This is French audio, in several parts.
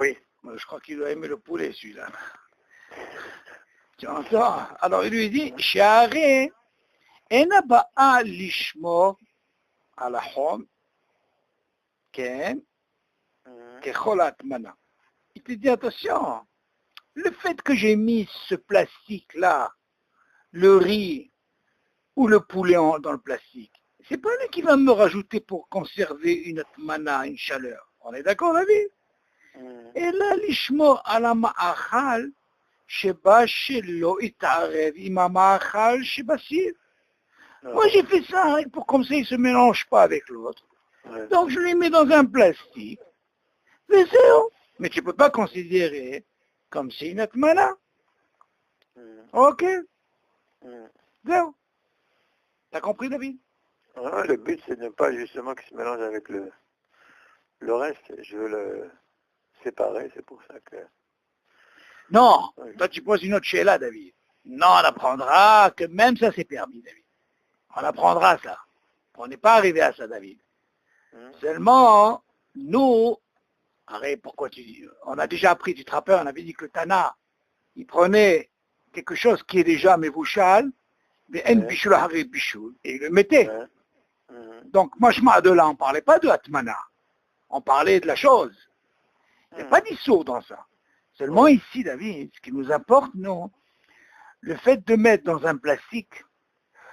Oui. Moi, je crois qu'il doit aimer le poulet, celui-là. Tu entends? Alors, il lui dit, Share, ena ba'a lishmo ala hom, ken, kechol atmana. Il te dit, attention, le fait que j'ai mis ce plastique-là, le riz ou le poulet dans le plastique, c'est pas lui qui va me rajouter pour conserver une atmana, une chaleur. On est d'accord, David? Et là, l'ishmo ala ma'achal, sheba shelo itarev ima ma'achal sheba sir. Moi, j'ai fait ça pour comme ça, il ne se mélange pas avec l'autre. Ouais. Donc, je les mets dans un plastique. Mais c'est tout. Mais tu ne peux pas considérer comme c'est une atmana. Ok? Zéro. T'as compris, David? Ouais, le but, c'est de ne pas justement qu'il se mélange avec le reste. Je veux le séparer, c'est pour ça que... Non. Toi, tu poses une autre chez-là, David. Non, on apprendra que même ça, c'est permis, David. On apprendra ça. On n'est pas arrivé à ça, David. Seulement, nous, arrête, pourquoi tu dis? On a déjà appris, tu te rappelles, on avait dit que le Tana, il prenait quelque chose qui est déjà mevouchal, mais en bichoul haré bichoul, et il le mettait. Donc, machma de là, on ne parlait pas de Atmana. On parlait de la chose. Il n'y a pas d'issour dans ça. Seulement ici, David, ce qui nous importe, nous, le fait de mettre dans un plastique,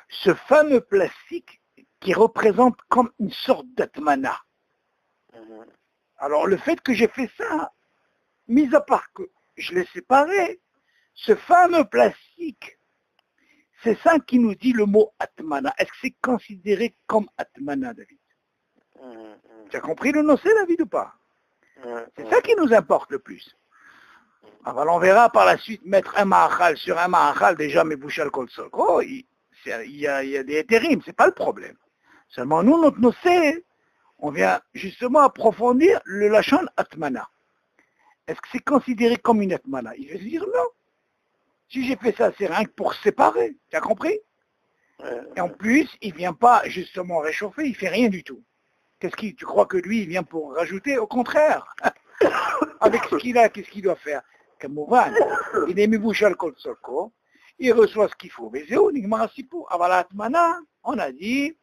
ce fameux plastique qui représente comme une sorte d'atmana. Alors le fait que j'ai fait ça, mis à part que je l'ai séparé, ce fameux plastique, c'est ça qui nous dit le mot atmana. Est-ce que c'est considéré comme atmana, David? Tu as compris le nocé, David, ou pas? C'est ça qui nous importe le plus. Alors on verra par la suite mettre un ma'achal sur un ma'achal, déjà mes bouchal kol sol. Oh, il y a des hétérim, c'est pas le problème. Seulement nous, notre nocé, on vient justement approfondir le lachon atmana. Est-ce que c'est considéré comme une atmana? Il va se dire non. Si j'ai fait ça, c'est rien que pour séparer. Tu as compris? Et en plus, il ne vient pas justement réchauffer, il ne fait rien du tout. Tu crois que lui, il vient pour rajouter? Au contraire. Avec ce qu'il a, qu'est-ce qu'il doit faire? Kamouvan, il est mis bouche al kol solko, il reçoit ce qu'il faut. Mais c'est où, nigmar sipo. Aval atmana, on a dit,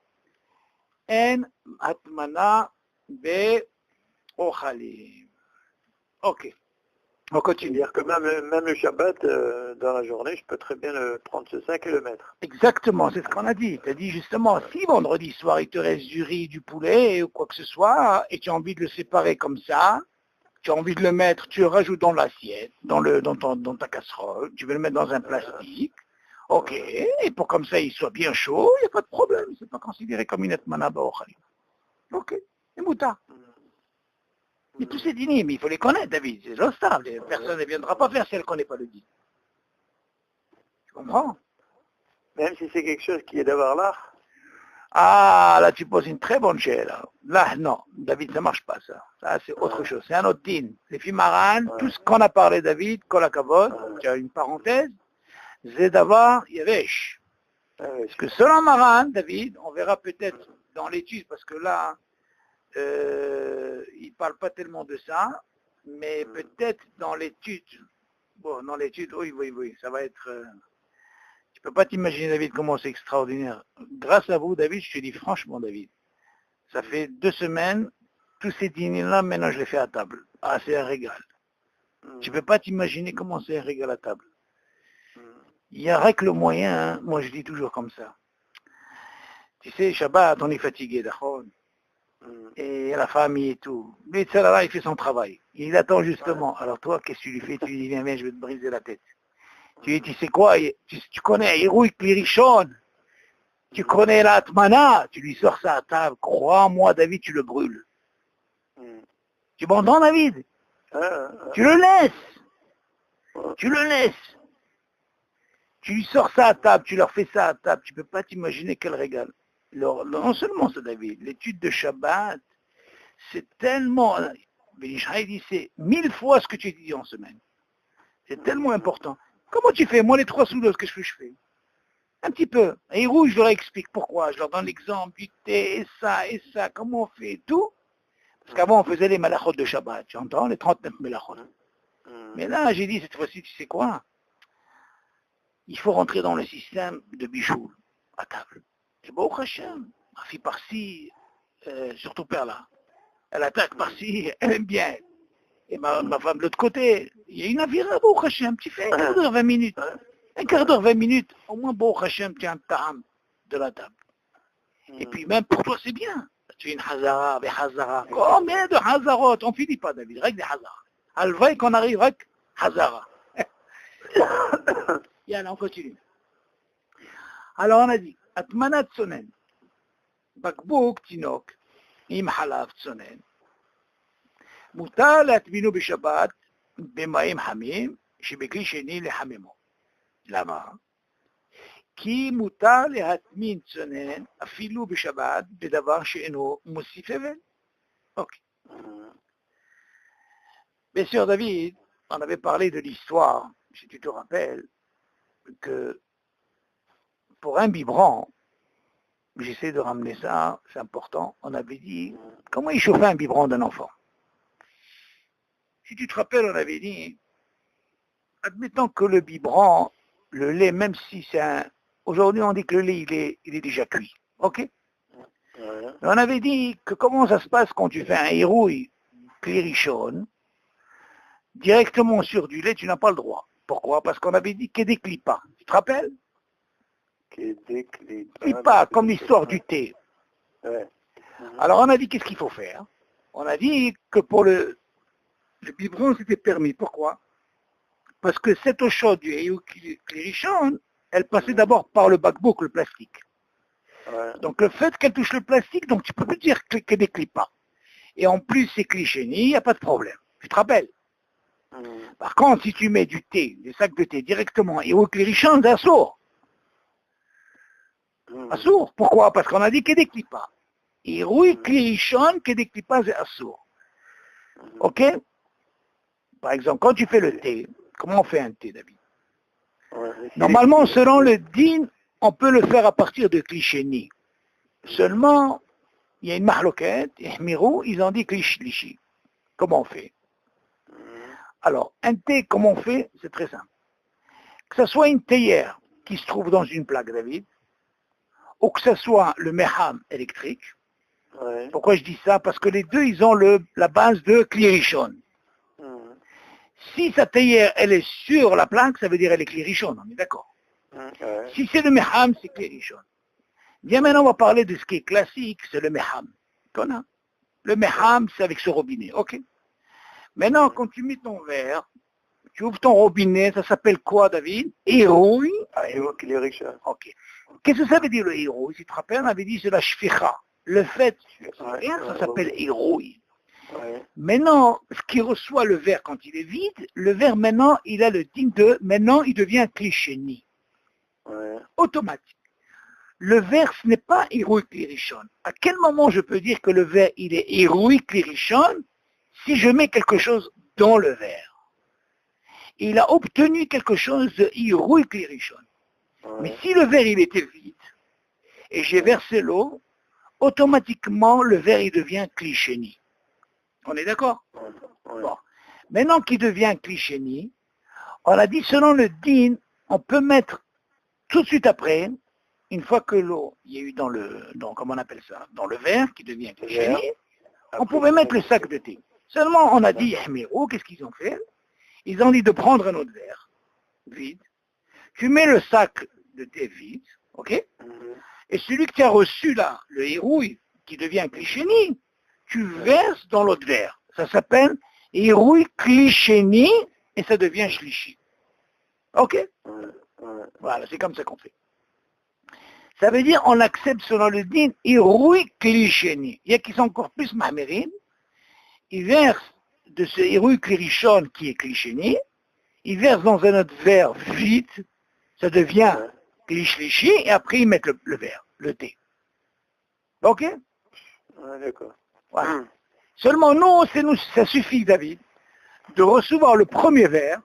en atmana be ochalim. Ok. On continue. C'est-à-dire que même le Shabbat, dans la journée, je peux très bien prendre ce sac et le mettre. Exactement, c'est ce qu'on a dit. Tu as dit justement, si vendredi soir, il te reste du riz, du poulet, ou quoi que ce soit, et tu as envie de le séparer comme ça, tu as envie de le mettre, tu le rajoutes dans l'assiette, dans ta casserole, tu veux le mettre dans un plastique, ok, et pour comme ça il soit bien chaud, il n'y a pas de problème, c'est pas considéré comme une etmana ba'ochalim. Ok, et mouta. Et tous ces dîners, mais il faut les connaître, David, c'est l'ostable, personne ne viendra pas faire si elle ne connaît pas le dîner. Tu comprends? Même si c'est quelque chose qui est d'avoir l'art. Ah, là, tu poses une très bonne chaise. Là, non, David, ça ne marche pas, ça. Ça, c'est autre chose. C'est un autre din. Les filles maranes, tout ce qu'on a parlé, David, kolakavod, tu as une parenthèse, c'est d'avoir yevesh. Parce que selon Maran, David, on verra peut-être dans l'étude, parce que là, il ne parle pas tellement de ça, mais peut-être dans l'étude, oui, ça va être... Tu ne peux pas t'imaginer, David, comment c'est extraordinaire. Grâce à vous, David, je te dis franchement, David, ça fait 2 semaines, tous ces dîners-là, maintenant je les fais à table. Ah, c'est un régal. Tu ne peux pas t'imaginer comment c'est un régal à table. Il y a que le moyen, hein. Moi je dis toujours comme ça. Tu sais, Shabbat, on est fatigué, d'accord? Et la famille et tout. Mais là, il fait son travail. Il attend justement. Alors toi, qu'est-ce que tu lui fais? Tu lui dis, viens, je vais te briser la tête. Tu sais quoi, tu connais Héroïque Lirichon, tu connais l'Atmana, tu lui sors ça à table, crois-moi David, tu le brûles. Tu m'entends David? Tu le laisses. Tu lui sors ça à table, tu leur fais ça à table, tu ne peux pas t'imaginer quel régal. Non seulement ça David, l'étude de Shabbat, c'est tellement, Benishraï dit c'est 1000 fois ce que tu dis en semaine. C'est tellement important. Comment tu fais? Moi, les 3 soudos, qu'est-ce que je fais? Un petit peu. Et rouge, je leur explique pourquoi. Je leur donne l'exemple du thé, et ça, comment on fait, et tout. Parce qu'avant, on faisait les malachot de Shabbat, tu entends, les 39 malachot. Mais là, j'ai dit, cette fois-ci, tu sais quoi? Il faut rentrer dans le système de bijoux à table. Et bon, Hachem, ma fille par-ci, surtout Perla, elle attaque par-ci, elle aime bien. Et ma femme de l'autre côté, il y a une avira, bon, Hachem, tu fais un quart d'heure, 20 minutes. Un quart d'heure, 20 minutes, au moins, bon, Hachem, tu as un taham de la table. Et puis même pour toi, c'est bien. Tu es une hazara, des hazara. Combien de hazarot? On finit pas, David, règle des hazara. Alvaï qu'on arrive avec hazara. Yalla, on continue. Alors on a dit, Atmanat Tsonen, Bakbouk Tinok, Im Halav Tsonen, Mutal Atminu Bishabat, Bemaim Hamim, Shibekli Sheni le Hamimo. Lama. Qui Mutal Atmin Tsonen, Afilu Bishabat, Bedavar Sheeno, Moussif Even. Ok. Bien sûr, David, on avait parlé de l'histoire, si tu te rappelles, que pour un biberon, j'essaie de ramener ça, c'est important, on avait dit, comment il chauffait un biberon d'un enfant? Si tu te rappelles, on avait dit, admettons que le biberon, le lait, même si c'est un... Aujourd'hui, on dit que le lait, il est déjà cuit, ok? Mais on avait dit que comment ça se passe quand tu fais un hérouille clérichonne, directement sur du lait, tu n'as pas le droit. Pourquoi? Parce qu'on avait dit qu'il décline pas. Tu te rappelles? Qu'il décline pas, comme l'histoire du thé. Ouais. Alors on a dit qu'est-ce qu'il faut faire? On a dit que pour le biberon, c'était permis. Pourquoi? Parce que cette eau chaude du héou clérichon, elle passait d'abord par le bakbouk, le plastique. Ouais. Donc le fait qu'elle touche le plastique, donc tu peux plus dire qu'elle décline pas. Et en plus, c'est clichéni, il n'y a pas de problème. Tu te rappelles? Par contre, si tu mets du thé, des sacs de thé directement et au clérichon, c'est assourd. Assourd. Pourquoi? Parce qu'on a dit qu'il décline pas. Et oui, clérichon, qu'il décline pas, c'est assourd. Ok? Par exemple, quand tu fais le thé, comment on fait un thé, David? Normalement, selon le din, on peut le faire à partir de clichéni. Seulement, il y a une mahloquette, et Mirou, ils ont dit cliché. Comment on fait? Alors, un thé, comment on fait? C'est très simple. Que ce soit une théière qui se trouve dans une plaque, David, ou que ce soit le meham électrique. Ouais. Pourquoi je dis ça? Parce que les deux, ils ont la base de clérichon. Si sa théière, elle est sur la plaque, ça veut dire elle est clérichon, on est d'accord. Ouais. Si c'est le meham, c'est clérichon. Bien maintenant, on va parler de ce qui est classique, c'est le meham. Le meham, c'est avec ce robinet, ok? Maintenant, quand tu mets ton verre, tu ouvres ton robinet, ça s'appelle quoi, David? Hérouille. Ah, hérouille clérichon. Ok. Qu'est-ce que ça veut dire le hérouille? Si tu te rappelles, on avait dit c'est la shficha. Le fait, ça s'appelle hérouille. Ouais. Maintenant, ce qui reçoit le verre quand il est vide, le verre maintenant, il a le digne de, maintenant il devient clichéni. Ouais. Automatique. Le verre, ce n'est pas hérouille clérichon. À quel moment je peux dire que le verre, il est hérouille clérichon si je mets quelque chose dans le verre? Il a obtenu quelque chose de hérouille clérichon. Ouais. Mais si le verre, il était vide, et j'ai versé l'eau, automatiquement, le verre, il devient clichéni. On est d'accord? Ouais. Bon. Maintenant qu'il devient clichéni, on a dit selon le din, on peut mettre tout de suite après, une fois que l'eau, il y a eu comment on appelle ça, dans le verre qui devient clichéni, on pouvait mettre le sac de thé. Seulement, on a dit, qu'est-ce qu'ils ont fait? Ils ont dit de prendre un autre verre, vide. Tu mets le sac de thé vide, ok? Et celui que tu as reçu là, le hérouille, qui devient clichéni, tu verses dans l'autre verre. Ça s'appelle hérouille clichéni et ça devient shlishi. Ok? Voilà, c'est comme ça qu'on fait. Ça veut dire on accepte selon le din hérouille clichéni. Il y a qui sont encore plus mahmérim. Ils versent de ce hérouille clérichon qui est clichéni, ils versent dans un autre verre vide, ça devient cliché et après ils mettent le verre, le thé. Ok? Ouais, d'accord. Voilà. Seulement nous, ça suffit, David, de recevoir le premier verre.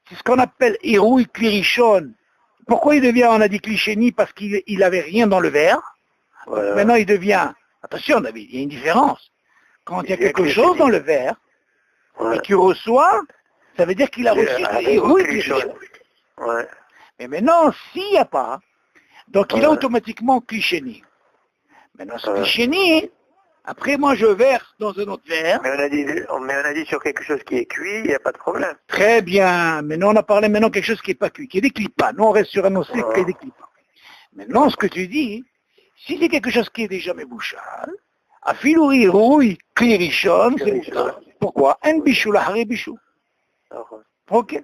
C'est ce qu'on appelle hérouille clérichon. Pourquoi il devient, on a dit clichéni? Parce qu'il n'avait rien dans le verre. Voilà. Maintenant il devient, attention David, il y a une différence. Quand il y a quelque chose dans le verre, et tu reçois, ça veut dire qu'il a reçu Ouais. Mais maintenant, s'il n'y a pas, donc il a automatiquement Klisheni. Maintenant, ce Klisheni, après moi je verse dans un autre verre. Mais on a dit sur quelque chose qui est cuit, il n'y a pas de problème. Très bien. Maintenant, on a parlé maintenant de quelque chose qui n'est pas cuit, qui est des clipas. Nous, on reste sur un océan qui est des clipas. Maintenant, ce que tu dis, si c'est quelque chose qui est déjà mébouchal, à filouri, rouille, klirichon, c'est moutar. Pourquoi? Un bichou, la hari bichou. Ok.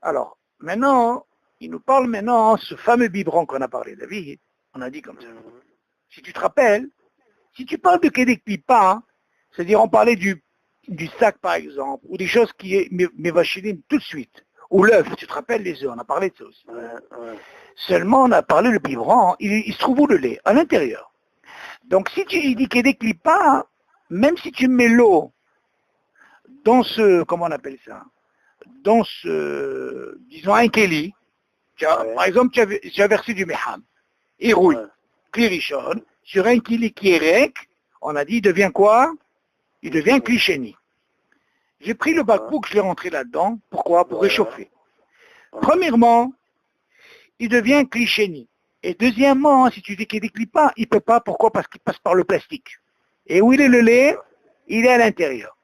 Alors, maintenant, il nous parle maintenant, ce fameux biberon qu'on a parlé, David, on a dit comme ça. Si tu te rappelles, si tu parles de Kedek Pipa, c'est-à-dire on parlait du sac par exemple, ou des choses qui est mévachilim tout de suite, ou l'œuf, tu te rappelles les œufs, on a parlé de ça aussi. Seulement on a parlé le biberon, il se trouve où le lait? À l'intérieur. Donc si tu dis Kedek Pipa, même si tu mets l'eau dans ce, comment on appelle ça, dans ce, disons un keli, par exemple tu as versé du meham, et rouille, klirichon, sur un kili qui est rec, on a dit, il devient quoi? Il devient klisheni. J'ai pris le bakbouk, je l'ai rentré là-dedans. Pourquoi? Pour réchauffer. Premièrement, il devient klisheni. Et deuxièmement, si tu dis qu'il ne décline pas, il ne peut pas. Pourquoi? Parce qu'il passe par le plastique. Et où il est le lait? Il est à l'intérieur.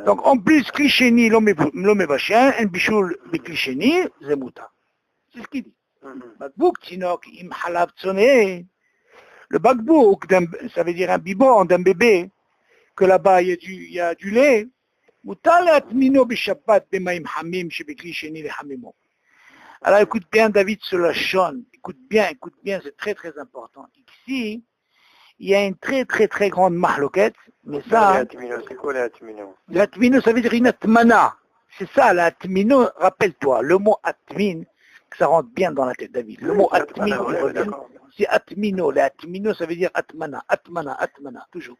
Donc en plus, klisheni, l'homme vachin, un bichoul de klisheni, zemouta. C'est ce qu'il dit. Bakbouk, tinok, im halab tsoné. Le bakbouk, ça veut dire un biberon d'un bébé, que là-bas il y a du lait. Alors écoute bien David sur la chaîne, écoute bien, c'est très très important. Ici, il y a une très très très grande mahloquette, mais ça... C'est quoi l'atmino? L'atmino, ça veut dire une atmana. C'est ça, l'atmino, rappelle-toi, le mot atmin, que ça rentre bien dans la tête David. Le mot atmin, c'est atmino. L'atmino, ça veut dire atmana, toujours.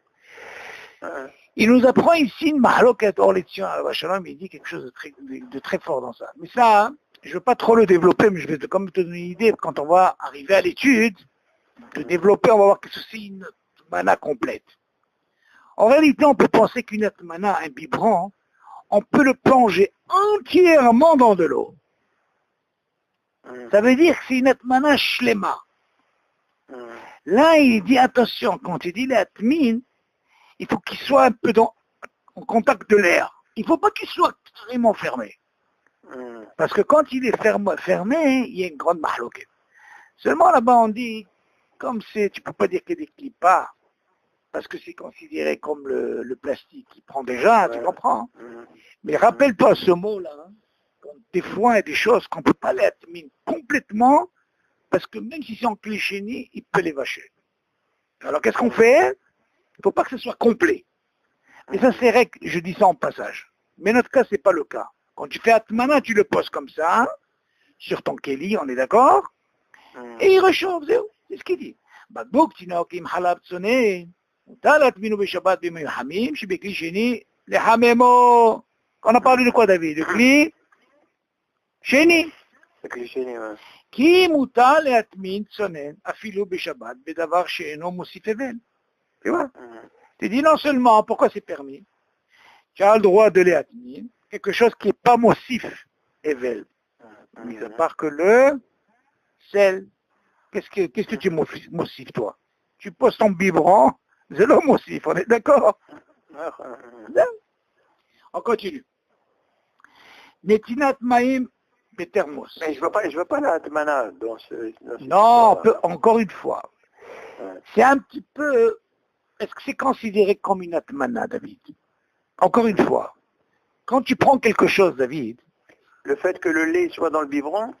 Il nous apprend ici une mahloket, or l'édition al-Shalom, il dit quelque chose de très fort dans ça. Mais ça, je ne veux pas trop le développer, mais je vais comme te donner une idée, quand on va arriver à l'étude, de développer, on va voir que c'est une atmana complète. En réalité, on peut penser qu'une atmana, un biberon, on peut le plonger entièrement dans de l'eau. Ça veut dire que c'est une atmana shlema. Là, il dit, attention, quand il dit l'atmin, il faut qu'il soit un peu en contact de l'air. Il ne faut pas qu'il soit carrément fermé. Parce que quand il est fermé, il y a une grande mahloquette. Seulement là-bas, on dit, comme c'est, tu ne peux pas dire qu'il y a des clipas, parce que c'est considéré comme le plastique qui prend déjà, tu comprends? Mais rappelle-toi ce mot-là, hein, des fois, il y a des choses qu'on ne peut pas l'atminer complètement, parce que même si c'est en clichénie, il peut les vacher. Alors qu'est-ce qu'on fait? Il ne faut pas que ce soit complet. Mais ça, c'est vrai que je dis ça en passage. Mais notre cas, ce n'est pas le cas. Quand tu fais Atmana, tu le poses comme ça, sur ton keli, on est d'accord? Et il réchauffe, c'est ce qu'il dit. Bakbouk, tinokim halab tsoné, talat minu beshabat bimay hamim, shibekli sheni, le hamemo. On a parlé de quoi, David? De kli? Sheni. Le kli sheni, ouais. Ki muta le atmin tsonen, afilou beshabat, bedavar sheeno mosif evel. Tu vois? Tu dis non seulement, pourquoi c'est permis? Tu as le droit de les atminer, quelque chose qui n'est pas mossif, Evel. Mis à part que le sel. Qu'est-ce que tu mossif, toi? Tu poses ton biberon, c'est le mossif, on est d'accord? On continue. Netinat maïm betermos. Mais je veux pas la atmana dans non, encore une fois. C'est un petit peu... Est-ce que c'est considéré comme une atmana, David? Encore une fois, quand tu prends quelque chose, David... Le fait que le lait soit dans le biberon?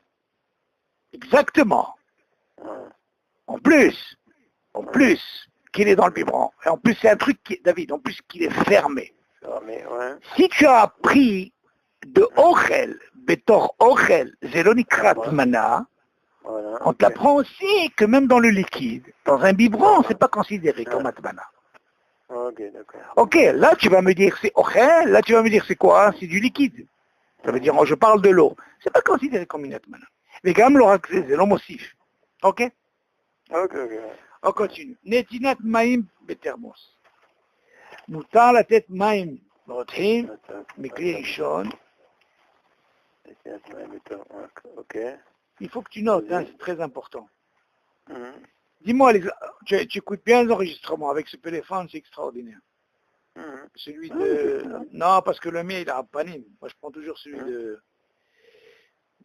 Exactement. En plus, qu'il est dans le biberon. Et en plus, c'est un truc, David, en plus qu'il est fermé. Si tu as pris de ochel, betor ochel, zelonikrat mana, on te l'apprend aussi que même dans le liquide, dans un biberon, c'est pas considéré comme atmana. Ok, d'accord. Ok, là tu vas me dire c'est ochel, là tu vas me dire c'est quoi? C'est du liquide. Ça veut dire, je parle de l'eau. C'est pas considéré comme une atmana. Mais quand même, l'oracle, c'est l'homme mossif. Ok? Ok. On continue. Netinat maïm betermos. מותר לתת מים רותחים מכלי ראשון. Ok. Il faut que tu notes, hein, c'est très important. Dis-moi, tu écoutes bien les enregistrements avec ce téléphone, c'est extraordinaire. Celui de... Non, parce que le mien, il a pas Moi, je prends toujours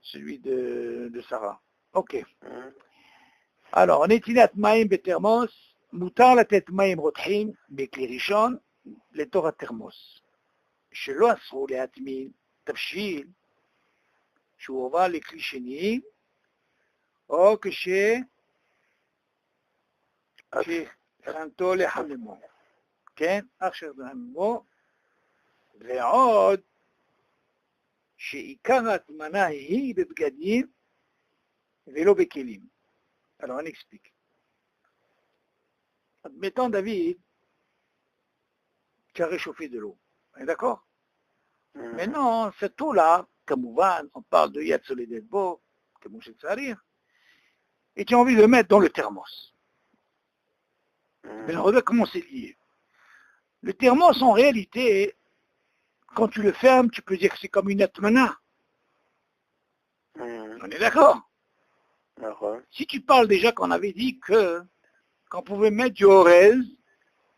celui de Sarah. Ok. Alors, נטילת מים בתרמוס, מותר לתת מים רותחים בכלי ראשון לתוך התרמוס. שלא אסרו להטמין תבשיל שהוא עובר לכלי שני, או כשהכנתו לחממו. כן? עכשיו לחממו, ועוד שעיקר ההטמנה היא בבגדים ולא בכלים. Alors on explique. Admettons David, tu as réchauffé de l'eau. D'accord? Maintenant, cette eau-là, כמובן, on parle de Yad Soledet Bo, comme je sais dire, et tu as envie de le mettre dans le thermos. Mais on regarde comment c'est lié. Le thermos, en réalité, quand tu le fermes, tu peux dire que c'est comme une atmana. On est d'accord? Si tu parles déjà qu'on avait dit qu'on pouvait mettre du orez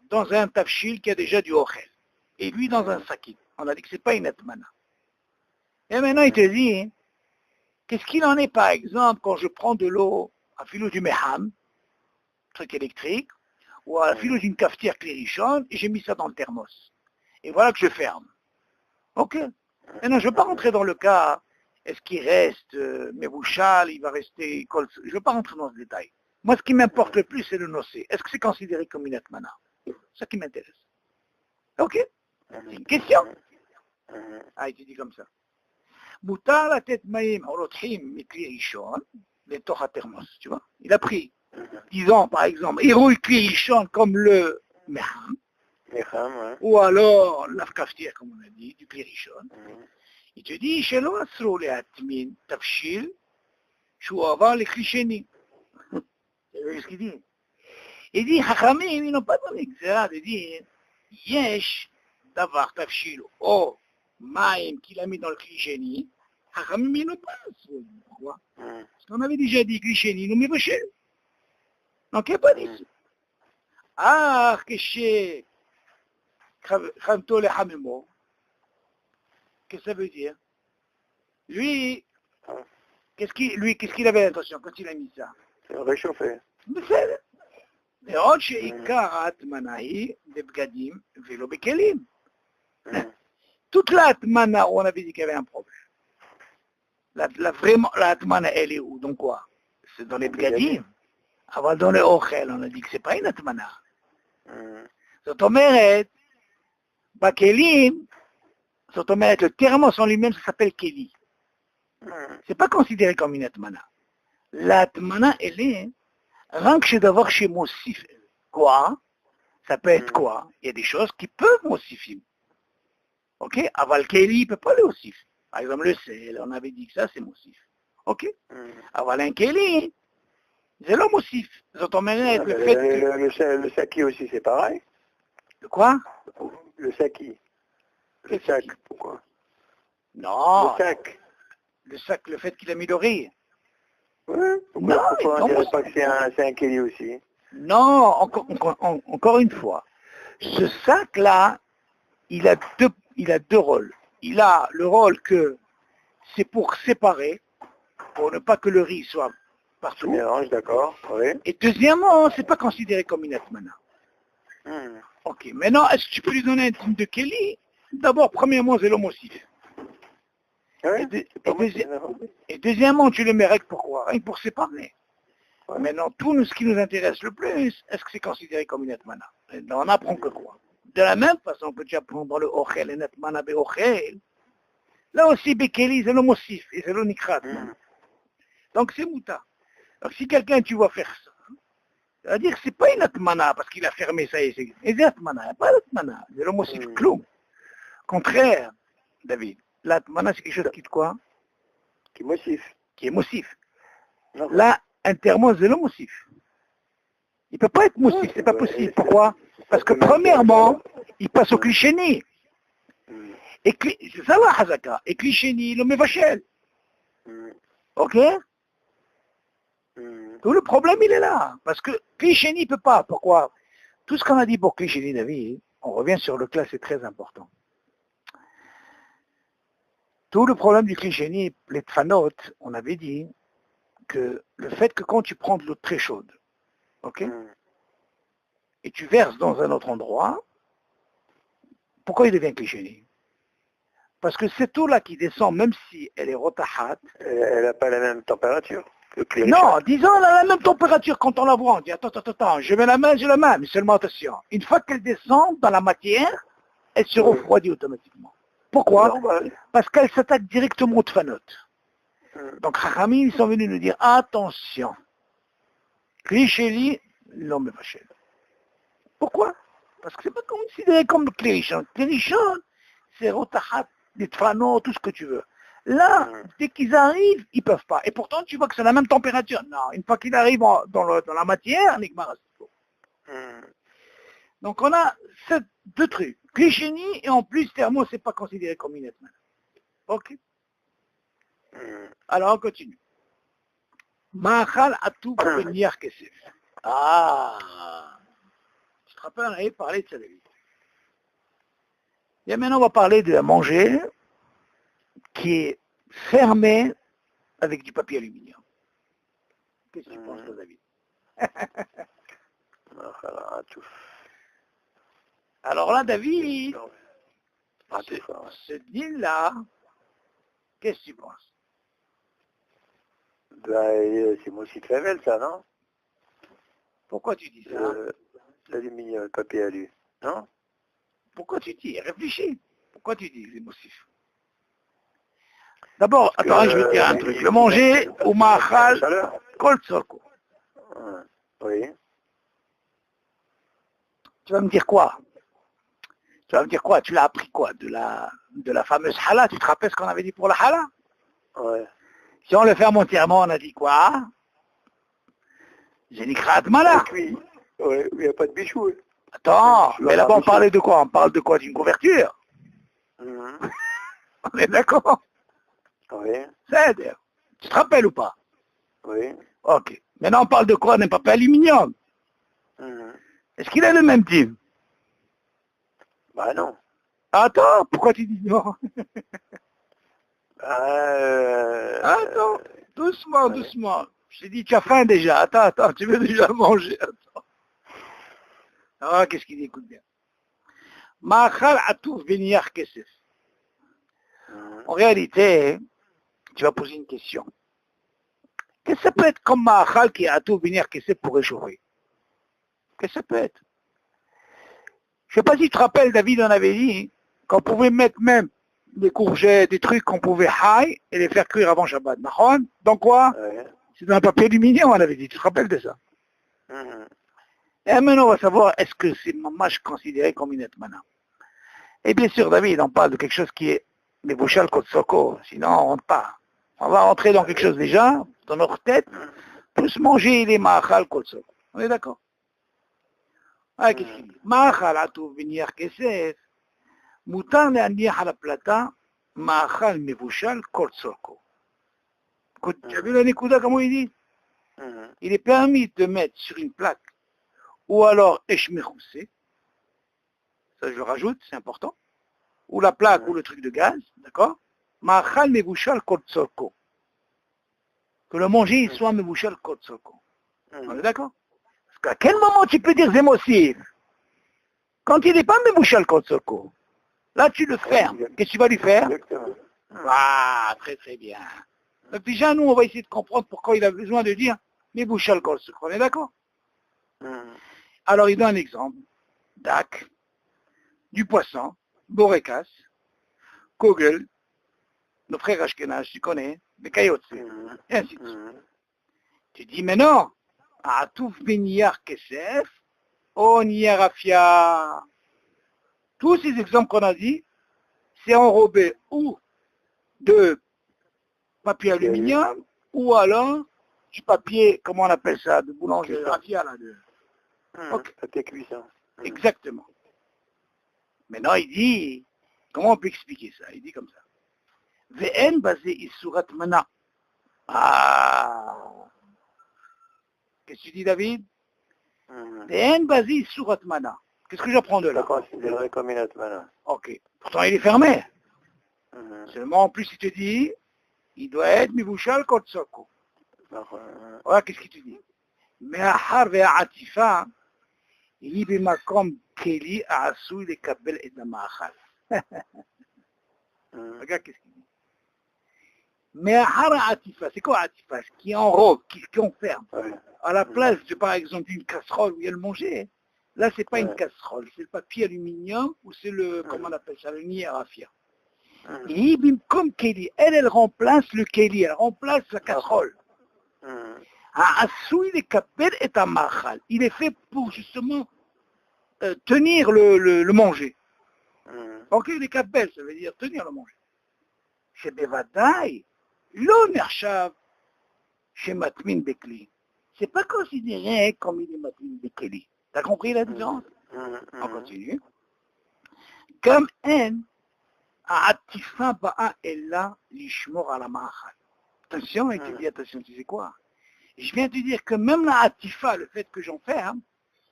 dans un tafshil qui a déjà du orez, et lui dans un sakit, on a dit que c'est pas une atmana. Et maintenant il te dit, qu'est-ce qu'il en est par exemple quand je prends de l'eau à filo du meham, truc électrique, ou à filo d'une cafetière clérichonne, et j'ai mis ça dans le thermos. Et voilà que je ferme. Ok. Maintenant je ne veux pas rentrer dans le cas. Est-ce qu'il reste Mebouchal, il va rester... Je ne veux pas rentrer dans ce détail. Moi, ce qui m'importe le plus, c'est le nocé. Est-ce que c'est considéré comme une atmana? C'est ça qui m'intéresse. Ok? C'est une question. Ah, il te dit comme ça. Moutar la tête maïm orotchim mikli rishon, les torah thermos, tu vois? Il a pris, disons par exemple, héros kli rishon comme le meham, ou alors l'afkaftir, comme on a dit, du kli rishon. Il te dit, שלא אסרו להטמין תבשיל שהוא עבר לכלי שני. C'est ce qu'il dit. Il dit, חכמים, ils n'ont pas donné גזירה de dire, יש דבר תבשיל או מים qu'il a mis dans le כלי שני, חכמים, ils n'ont pas אסרו. Pourquoi? Parce qu'on avait déjà dit כלי שני, nous מבשל. Donc il n'y a pas d'ici. כשחמתו לחממו, qu'est-ce que ça veut dire? Lui, qu'est-ce qu'il avait l'intention quand il a mis ça? C'est réchauffé. בסדר. ועוד שעיקר ההטמנה היא בבגדים ולא בכלים. Toute la atmana, on avait dit qu'il y avait un problème. Vraiment, la atmana, elle est où? Donc quoi? C'est dans les bgadim. Avant dans le ochel, on a dit que c'est pas une atmana. זאת אומרת, בכלים, זאת אומרת, le thermos en lui-même, ça s'appelle keli. C'est pas considéré comme une atmana. L'atmana, elle est, rien que chez d'avoir chez Mossif. Quoi? Ça peut être quoi? Il y a des choses qui peuvent Mossifim. Ok? Aval keli, il peut pas le Mossif. Par exemple, le sel, on avait dit que ça, c'est Mossif. Ok? Aval un keli, c'est le Mossif. זאת אומרת, le fait que... Le saki aussi, c'est pareil. Le quoi? Le saki. Le sac, pourquoi? Non. Le sac. Le sac, le fait qu'il a mis l'oreille. Oui. Pourquoi on ne dirait pas que c'est un keli aussi? Non, encore une fois. Ce sac-là, il a deux rôles. Il a le rôle que c'est pour séparer, pour ne pas que le riz soit partout. Mélange, d'accord. Oui. Et deuxièmement, c'est pas considéré comme une atmana. Ok, maintenant, est-ce que tu peux lui donner un type de keli? D'abord, premièrement, c'est l'homocif. Oui, et deuxièmement, tu le mets avec pourquoi? Rien que pour séparer. Ouais. Maintenant, tout ce qui nous intéresse le plus, est-ce que c'est considéré comme une atmana? On n'apprend que quoi? De la même façon que tu apprends dans le ochel, une atmana be ochel, là aussi, bekeli, c'est l'homocif, et c'est l'onikrat. Donc, c'est mouta. Donc, si quelqu'un, tu vois faire ça, ça veut dire que c'est pas une atmana, parce qu'il a fermé ça et c'est une atmana, il n'y a pas d'atmana, c'est l'homocif cloum. Contraire, David, l'atmana, c'est quelque chose qui est quoi? Qui est mossif. Qui est mossif. Là, un thermos, c'est le mossif. Il ne peut pas être mossif, c'est pas possible. Pourquoi? Parce que premièrement, il passe au Klisheni. Et c'est ça la Hazaka. Et Klisheni, le Mevachel. Ok? Tout le problème, il est là. Parce que Klisheni ne peut pas. Pourquoi? Tout ce qu'on a dit pour Klisheni, David, on revient sur le cas, c'est très important. Tout le problème du Klisheni, les Tfanot, on avait dit que le fait que quand tu prends de l'eau très chaude, ok, et tu verses dans un autre endroit, pourquoi il devient Klisheni? Parce que cette eau-là qui descend, même si elle est rotahat, elle n'a pas la même température que le non, disons elle a la même température quand on la voit, on dit attends, je mets la main, j'ai la main, mais seulement attention, une fois qu'elle descend dans la matière, elle se refroidit automatiquement. Pourquoi? Parce qu'elle s'attaque directement au Tfanot. Donc Chachamim, ils sont venus nous dire attention, Klisheni, l'homme Vachel. Pourquoi? Parce que c'est pas considéré comme le Klishon. Klishon, c'est rotahat, des Tfanot, tout ce que tu veux. Là, dès qu'ils arrivent, ils peuvent pas. Et pourtant, tu vois que c'est la même température. Non, une fois qu'ils arrivent dans la matière, Nigmar. Donc on a ces deux trucs. Klisheni, et en plus, thermo, c'est pas considéré comme une etman. Ok. Alors on continue. Ma'achal atou benir kesef. Ah. Tu te rappelles, on avait parlé de ça, David. Et maintenant, on va parler de manger qui est fermé avec du papier aluminium. Qu'est-ce que tu penses, toi, David? Alors là, David, ce deal-là, qu'est-ce que tu penses? C'est Moshe Clavel, ça, non? Pourquoi tu dis ça? L'aluminium, le papier alu, non? Pourquoi tu dis? Réfléchis. Pourquoi tu dis les motifs? D'abord, attends, je vais te dire un truc. Le manger au ma'achal kol tzorko. Oui. Tu vas me dire quoi? Tu vas me dire quoi? Tu l'as appris quoi? De la fameuse hala? Tu te rappelles ce qu'on avait dit pour la hala? Ouais. Si on le ferme entièrement, on a dit quoi? Zenikrat mala. Oui, il n'y a pas de bichou. Attends, mais là-bas on parlait de quoi? On parle de quoi? D'une couverture? On est d'accord? Oui. C'est-à-dire, tu te rappelles ou pas? Oui. Ok. Maintenant on parle de quoi? D'un papier aluminium. Est-ce qu'il a le même type? Bah non. Attends, pourquoi tu dis non? Attends, doucement, doucement. Je t'ai dit, tu as faim déjà. Attends, tu veux déjà manger. Attends. Ah, qu'est-ce qu'il dit? Écoute bien. Ma'achal atouf beniyach kesef. En réalité, tu vas poser une question. Qu'est-ce que ça peut être comme ma'achal qui est atouf beniyach kesef pour réchauffer? Qu'est-ce que ça peut être? Je ne sais pas si tu te rappelles, David, on avait dit qu'on pouvait mettre même des courgettes, des trucs qu'on pouvait haï et les faire cuire avant Shabbat. Donc quoi? C'est dans un papier aluminium, on avait dit. Tu te rappelles de ça? Et maintenant, on va savoir, est-ce que c'est mamash considéré comme une etmana? Et bien sûr, David, on parle de quelque chose qui est Mebouchal Kotsoko. Sinon, on rentre pas. On va rentrer dans quelque chose déjà, dans notre tête, plus manger les ma'achal Kotsoko. On est d'accord? Ah, qu'est-ce qu'il dit? Ma'achal atouf beniyach kesef. Moutar le'aniach ala plata, ma'achal Mebouchal Kotsoko. Tu as vu la Nekuda, comment il dit? Il est permis de mettre sur une plaque, ou alors Eshmechoussé, ça je le rajoute, c'est important, ou la plaque ou le truc de gaz, d'accord? Ma'achal Mebouchal Kotsoko. Que le manger il soit Mebouchal Kotsoko. On est d'accord? Parce qu'à quel moment tu peux dire Zémossif? Quand il n'est pas Mebouchal Kotsoko. Là tu le fermes. Qu'est-ce que tu vas lui faire? Ah, très très bien. Donc déjà, nous, on va essayer de comprendre pourquoi il a besoin de dire Mebouchal Kotsoko. On est d'accord? Alors, il donne un exemple. Dak, du poisson, Borekas, Kogel, nos frères Ashkenaz, tu connais, les Kayotse, et ainsi de suite. Tu dis, mais non, Atouf Beniyar Kesef, Oniyarafia. Tous ces exemples qu'on a dit, c'est enrobé ou de papier aluminium, ou alors du papier, comment on appelle ça, de boulangerie, raffia, là, de... Papier cuisson. Exactement. Maintenant, il dit, comment on peut expliquer ça? Il dit comme ça. Ve'en basé isurat mana. Ah. Qu'est-ce que tu dis, David? Ve'en basé isurat mana. Qu'est-ce que j'apprends de là? Considéré comme une atmana. Ok. Pourtant, il est fermé. Seulement, en plus, il te dit, il doit être mibouchal kotsoko. Voilà, qu'est-ce qu'il te dit? Me'achar ve'atifa, היא במקום כלי העשוי לקבל את המאכל. Regarde qu'est-ce qu'il dit. מאחר העטיפה, c'est quoi העטיפה? Qui enrobe, qui enferme. À la place de, par exemple, d'une casserole où il y a le manger, là, c'est pas une casserole, c'est le papier aluminium ou c'est le, comment on appelle ça, le nier à raffia. Et comme keli, elle remplace le keli, elle remplace la casserole. Il est fait pour justement tenir le manger. Ok, les kapel, ça veut dire tenir le manger. Chez Bevadaï, l'onershav, chez Matmin Bekli. C'est pas considéré comme il est Matmin Bekli. T'as compris la différence? On continue. Comme en, Atifa ba'a ella lishmor ala ma'achal. Attention, et tu dis attention, tu sais quoi? Je viens de te dire que même la atifa, le fait que j'enferme,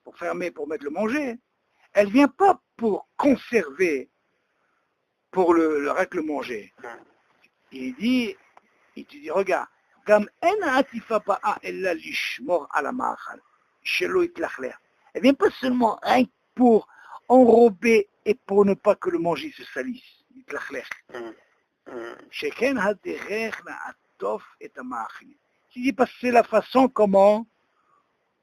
pour fermer, pour mettre le manger, elle vient pas pour conserver, pour le reste le manger. Il dit, il te dit, regarde, comme en atifa ba'a ella lishmor ala ma'achal, shelo itlachler. Elle vient pas seulement rien pour enrober et pour ne pas que le manger se salisse. Itlachler. Sheken haderech na'atof et amachil. Parce que c'est la façon comment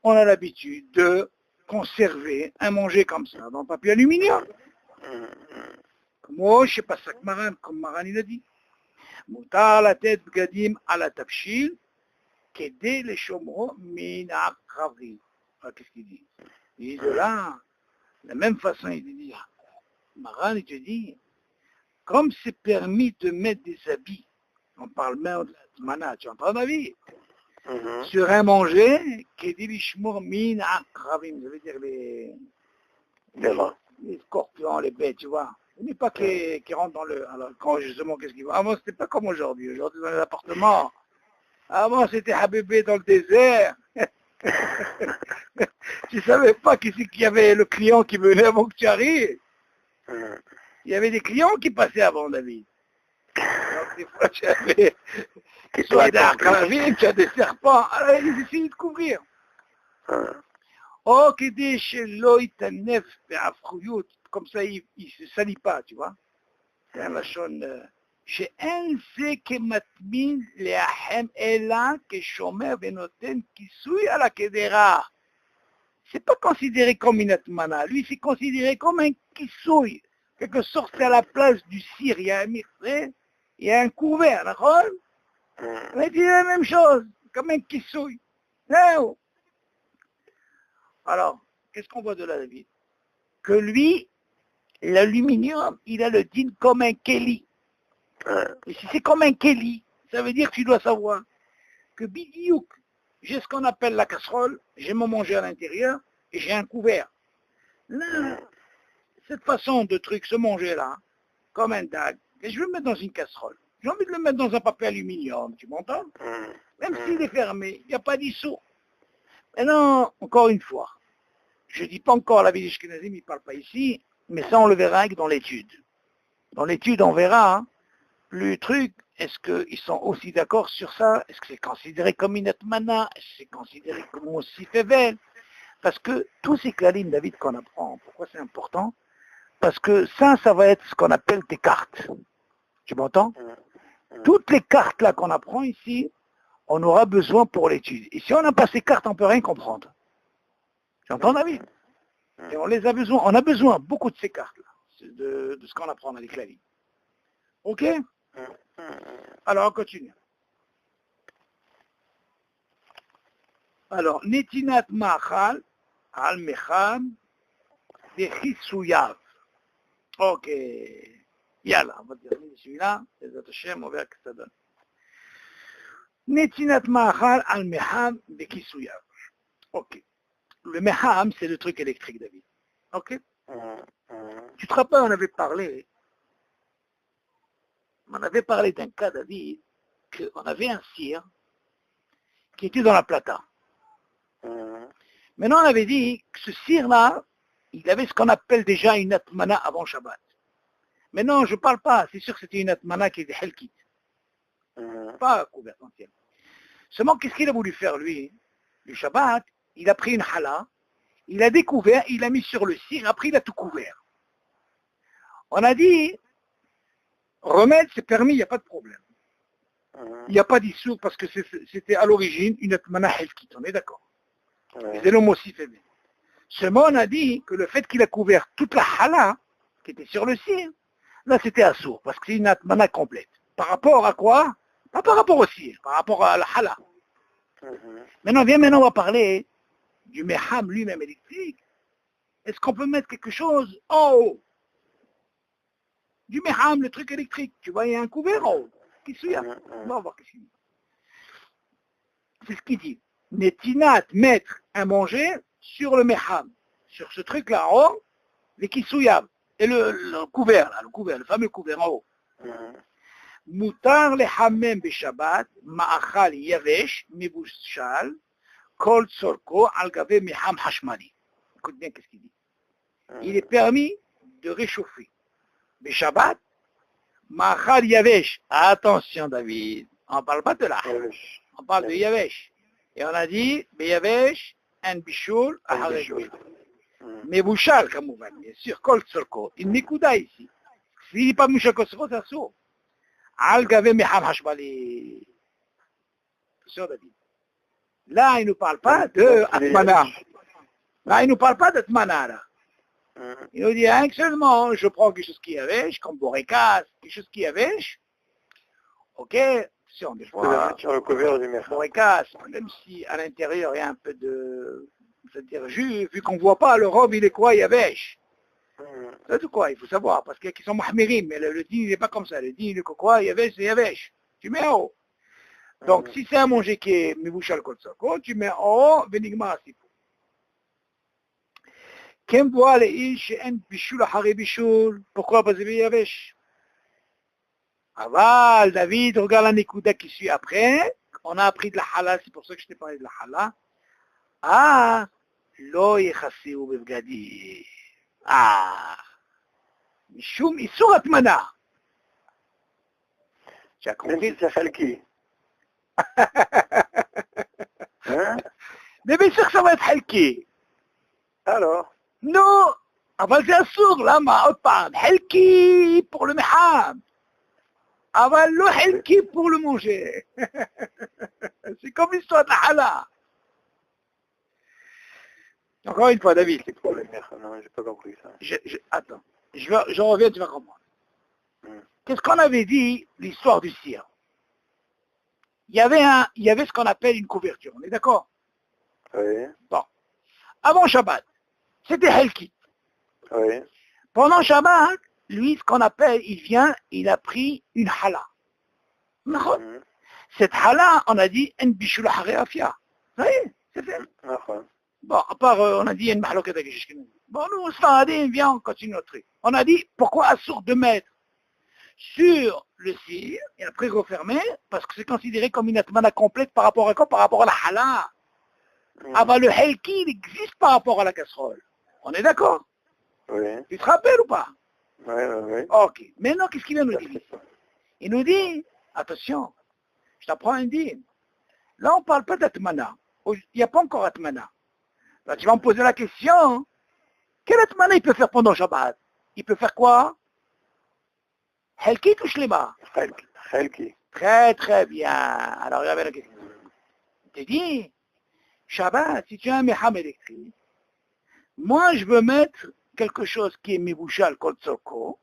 on a l'habitude de conserver un manger comme ça, dans le papier aluminium. Moi, je ne sais pas ça que Maran, comme Maran il a dit. Moutar la tête bgadim à la tafshil, kede les chomro mina kravri. Qu'est-ce qu'il dit? Il dit de là, de la même façon, il dit, Maran, il te dit, comme c'est permis de mettre des habits, on parle même de la mana, tu entends ma vie? Sur un manger, qui dit l'ishmour min akravim, ça veut dire les scorpions, les bêtes, tu vois. Il n'est pas qui rentrent dans le... Alors, quand justement, qu'est-ce qu'il va? Avant, c'était pas comme aujourd'hui. Aujourd'hui, dans les appartements. Avant, c'était Habibé dans le désert. Tu savais pas qu'il y avait le client qui venait avant que tu arrives. Il y avait des clients qui passaient avant, David. Donc, des fois, tu avais soit des akravim, tu as des serpents. Alors, ils essayaient de couvrir. Oh, kede shelo itanef be'afruyut. Comme ça, il ne se salit pas, tu vois. C'est un lachon. She'en se kematmin le'ahem ela keshomer benoten kisui à la kedera. C'est pas considéré comme une atmana. Lui, c'est considéré comme un kisui. Quelque sorte, c'est à la place du cire. Il y a un mircé, il y a un couvert, d'accord? Mais c'est la même chose, comme un kisui. Non. Alors, qu'est-ce qu'on voit de là, David? Que lui, l'aluminium, il a le din comme un keli. Et si c'est comme un keli, ça veut dire que tu dois savoir que bidiouk, j'ai ce qu'on appelle la casserole, j'ai mon manger à l'intérieur et j'ai un couvert. Là, cette façon de truc, ce manger-là, comme un dag, et je veux le mettre dans une casserole. J'ai envie de le mettre dans un papier aluminium, tu m'entends? Même s'il est fermé, il n'y a pas d'issue. Maintenant, encore une fois, je ne dis pas encore la vie d'Ishkenazim, il ne parle pas ici, mais ça on le verra dans l'étude. Dans l'étude, on verra le truc, est-ce qu'ils sont aussi d'accord sur ça? Est-ce que c'est considéré comme une atmana? Est-ce que c'est considéré comme aussi fével? Parce que tous ces clalim, David, qu'on apprend, pourquoi c'est important? Parce que ça va être ce qu'on appelle des cartes. Tu m'entends? Toutes les cartes là qu'on apprend ici, on aura besoin pour l'étude. Et si on n'a pas ces cartes, on ne peut rien comprendre. Tu entends, David? Et on les a besoin, on a besoin beaucoup de ces cartes-là, de ce qu'on apprend dans les claviers. Ok? Alors, on continue. Alors, Netinat Machal, Al-Mecham, de Chissouyav. Ok. Yalla, on va terminer celui-là. Les autres Hachem, on verra ce que ça donne. Netinat Machal, Al-Mecham, de Chissouyav. Ok. Le Mecham, c'est le truc électrique, David. Ok? Tu te rappelles, on avait parlé d'un cas, David, qu'on avait un cire qui était dans la plata. Maintenant, on avait dit que ce cire-là, il avait ce qu'on appelle déjà une atmana avant Shabbat. Maintenant, je ne parle pas, c'est sûr que c'était une atmana qui était helkit. Pas couverte entière. Seulement, qu'est-ce qu'il a voulu faire, lui? Le Shabbat, il a pris une chala, il a découvert, il a mis sur le cire, après il a tout couvert. On a dit, remettre, c'est permis, il n'y a pas de problème. Il n'y a pas d'issour parce que c'était à l'origine une atmana helkit, on est d'accord. C'est l'homme aussi fait bien. Seulement, on a dit que le fait qu'il a couvert toute la chala, qui était sur le cire, là c'était assour, parce que c'est une atmana complète. Par rapport à quoi? Pas par rapport au cire, par rapport à la chala. Maintenant, on va parler du meham lui-même électrique. Est-ce qu'on peut mettre quelque chose en haut? Du meham, le truc électrique. Tu vois, il y a un couvert en haut. Qu'est-ce qu'il y a? On va voir qu'est-ce qu'il y a. C'est ce qu'il dit. Netinat, mettre un manger sur le meham. Sur ce truc-là en haut, les kisuyab. Et le couvert, là, le fameux couvert en haut. Moutar le hamem beshabbat, ma'achal yavesh, mibushal, kol tzorko, al-gavé meham hashmali. Écoute bien qu'est-ce qu'il dit. Il est permis de réchauffer. Beshabbat, ma'achal yavesh. Attention, David. On ne parle pas de la hash. On parle de yavesh. Et on a dit, yavesh, un bishul, aharejul. Mibushal, comme on va bien sûr, kol tzorko. Il n'écouta ici. S'il n'est pas mouchal kol tzorko, ça s'ouvre. Al-Gavé Meham Hashbali. Attention, David. Là, il ne nous parle pas de Atmana. Là, il ne nous parle pas d'Atmana, là. Il nous dit, hein, seulement, je prends quelque chose qui est avèche, comme Borekas, quelque chose qui est avèche. Ok, si on des fois, sur le couvert du Meham. Borekas, même si à l'intérieur, il y a un peu de, c'est-à-dire, vu qu'on ne voit pas, le robe, il est quoi, il est avèche. C'est quoi, il faut savoir, parce qu'il y a qui sont mahmirim, mais le din, il n'est pas comme ça. Le din, il est quoi, yavesh, c'est yavesh. Tu mets en haut. Donc, si c'est un manger qui est mibouchal kol tzorko, tu mets en haut, benigma asipou. Kem boa le ish en bishul ahari bishul. Pourquoi? Parce que c'est yavesh. Aval, David, regarde la nekuda qui suit après. On a appris de la hala, c'est pour ça que je t'ai parlé de la hala. Ah, lo yechaseu bevgadi. Ah, Mishum Issur Atmana. Tu as compris? Même si c'est Khalki. Hein? Mais bien sûr que ça va être Helki. Alors? Non, avant c'est Assur, là, ma parle. Helki pour le Meham. Avant le Helki pour le manger. C'est comme l'histoire de la Hala. Encore une fois, David. C'est quoi le Meham? Non, j'ai pas compris ça. Attends, je reviens, tu vas comprendre. Qu'est-ce qu'on avait dit, l'histoire du cire? Il y avait ce qu'on appelle une couverture, on est d'accord? Oui. Bon. Avant Shabbat, c'était Helki. Oui. Pendant Shabbat, lui, ce qu'on appelle, il a pris une hala. Cette hala, on a dit, en bishul haréafia. Vous voyez, c'est fait. Bon, à part, on a dit, en mahloket avec Jishkin. Bon, nous, on vient, on continue notre truc. On a dit, pourquoi assour de mettre sur le cire, et après refermer, parce que c'est considéré comme une atmana complète par rapport à quoi? Par rapport à la hala. Ah bah le helki, il existe par rapport à la casserole. On est d'accord? Oui. Tu te rappelles ou pas? Oui. Ok. Maintenant, qu'est-ce qu'il vient nous dire? Il nous dit, attention, je t'apprends un din. Là, on ne parle pas d'atmana. Il n'y a pas encore atmana. Là, tu vas me poser la question, quel atmana il peut faire pendant Shabbat? Il peut faire quoi? Helki ou Shlema? Helki. Très très bien. Alors regardez la question. Je te dis, Shabbat, si tu as un meham électrique, moi je veux mettre quelque chose qui est mibouchal kol tzorko,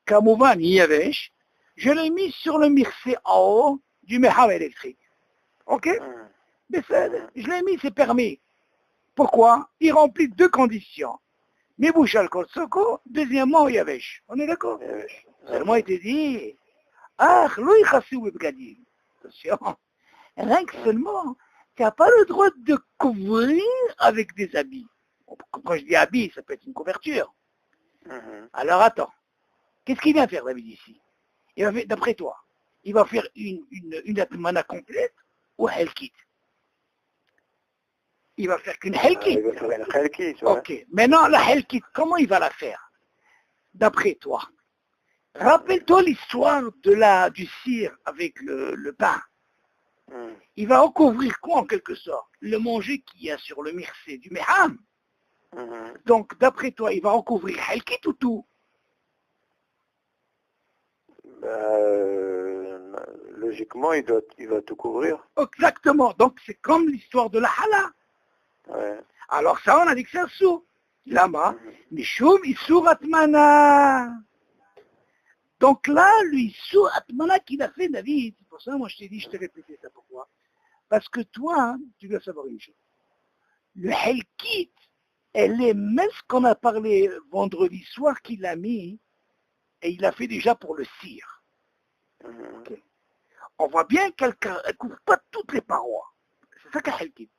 kamouvan yavesh, je l'ai mis sur le mircé en haut du meham électrique. Ok? Mais je l'ai mis, c'est permis. Pourquoi? Il remplit deux conditions. Mibouchal kol tzorko, deuxièmement yavesh. On est d'accord? Seulement, il te dit, ah, lui, attention, rien que seulement, tu n'as pas le droit de couvrir avec des habits. Quand je dis habits, ça peut être une couverture. Alors attends, qu'est-ce qu'il vient faire David ici? Il va faire, d'après toi, il va faire une atmana complète ou helkit? Il va faire qu'une helkit. Il va faire une helkit, ouais. Ok, maintenant la helkit, comment il va la faire? D'après toi. Rappelle-toi l'histoire du cire avec le pain. Il va recouvrir quoi en quelque sorte? Le manger qu'il y a sur le mircé du meham. Donc d'après toi, il va recouvrir helkit ou tout? Logiquement, il va tout couvrir. Exactement, donc c'est comme l'histoire de la hala. Ouais. Alors ça, on a dit que c'est un sou. Lama, Mishum Issur Atmana. Donc là, le Issur Atmana qu'il a fait David, c'est pour ça moi je t'ai dit, je t'ai répété ça, pourquoi? Parce que toi, tu dois savoir une chose. Le Helkit, elle est même ce qu'on a parlé vendredi soir qu'il a mis, et il a fait déjà pour le cire. Okay. On voit bien qu'elle ne couvre pas toutes les parois. C'est ça qu'elle Helkit.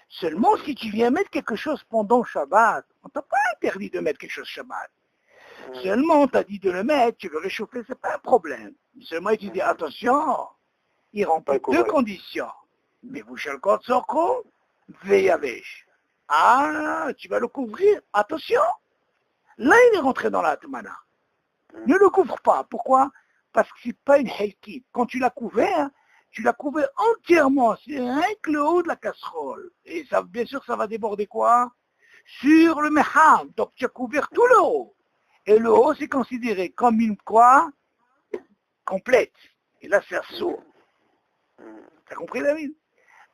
Seulement, si tu viens mettre quelque chose pendant Shabbat, on t'a pas interdit de mettre quelque chose Shabbat. Seulement, on t'a dit de le mettre, tu veux réchauffer, c'est pas un problème. Seulement, tu dis, attention, il remplit deux conditions. Mais vous chez le code soko, veyavesh. Ah, tu vas le couvrir, attention. Là, il est rentré dans la Atmana. Ne le couvre pas. Pourquoi? Parce que c'est pas une helkit. Quand tu l'as couvert entièrement. C'est rien que le haut de la casserole. Et ça, bien sûr, ça va déborder quoi? Sur le meham. Donc, tu as couvert tout le haut. Et le haut, c'est considéré comme une quoi? Complète. Et là, c'est un saut. T'as compris, David?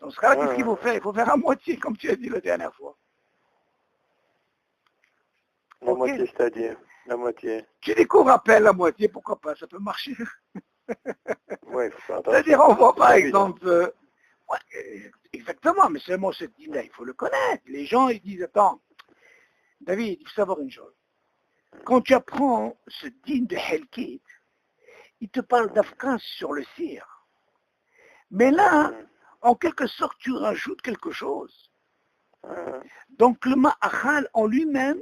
Dans ce cas-là, qu'est-ce qu'il faut faire? Il faut faire à moitié, comme tu as dit la dernière fois. La moitié, c'est-à-dire la moitié. Tu découvres à peine la moitié, pourquoi pas? Ça peut marcher. Oui, faut faire attention. C'est-à-dire, on voit par exemple... exactement, mais seulement ce dîner, il faut le connaître. Les gens, ils disent, attends, David, il faut savoir une chose. Quand tu apprends ce dîner de Helkit, il te parle d'Afghans sur le cire. Mais là, en quelque sorte, tu rajoutes quelque chose. Donc le ma'achal en lui-même,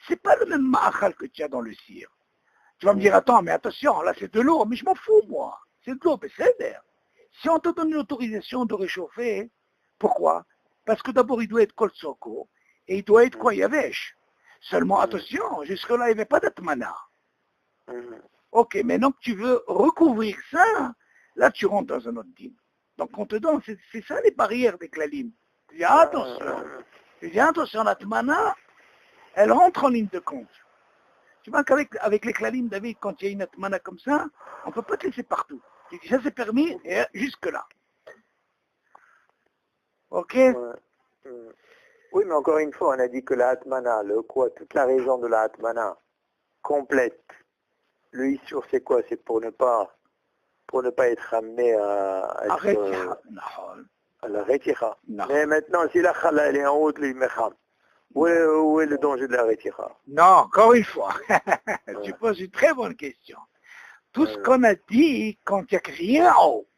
c'est pas le même ma'achal que tu as dans le cire. Tu vas me dire, attends, mais attention, là c'est de l'eau, mais je m'en fous, moi. C'est de l'eau, mais c'est d'air. Si on te donne l'autorisation de réchauffer, pourquoi? Parce que d'abord, il doit être kol soko, et il doit être quoi, yavesh. Seulement, attention, jusque-là, il n'y avait pas d'atmana. Ok, maintenant que tu veux recouvrir ça, là, tu rentres dans un autre dîme. Donc, on te donne, c'est ça les barrières des klalim. Tu dis, attention, l'atmana, elle rentre en ligne de compte. Tu vois qu'avec les klalim, David, quand il y a une atmana comme ça, on ne peut pas te laisser partout. Tu dis, ça c'est permis, et jusque-là. Ok? Oui, mais encore une fois, on a dit que la atmana, toute la raison de la atmana complète, le issur, c'est quoi? C'est pour ne pas être amené à la retira. Mais maintenant, si la chala, elle est en haut de l'imecham, où est le danger de la retira? Non, encore une fois. Tu poses une très bonne question. Tout ce qu'on a dit quand il n'y a rien en haut.